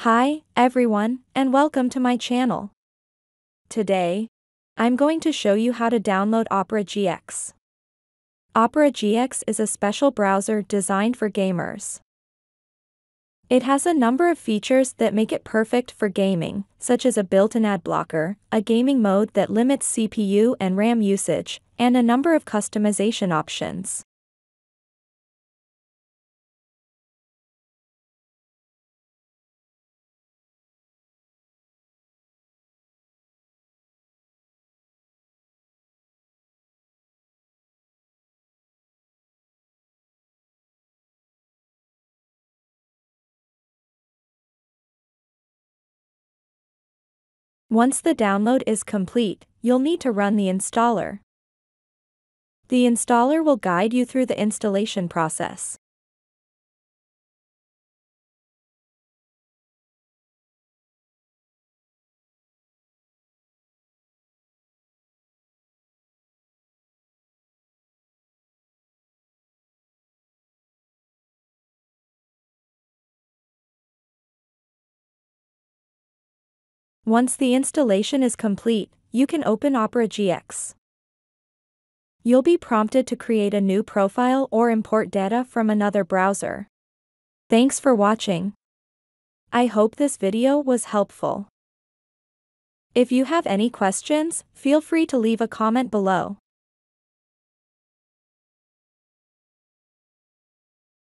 Hi, everyone, and welcome to my channel. Today, I'm going to show you how to download Opera GX. Opera GX is a special browser designed for gamers. It has a number of features that make it perfect for gaming, such as a built-in ad blocker, a gaming mode that limits CPU and RAM usage, and a number of customization options. Once the download is complete, you'll need to run the installer. The installer will guide you through the installation process. Once the installation is complete, you can open Opera GX. You'll be prompted to create a new profile or import data from another browser. Thanks for watching. I hope this video was helpful. If you have any questions, feel free to leave a comment below.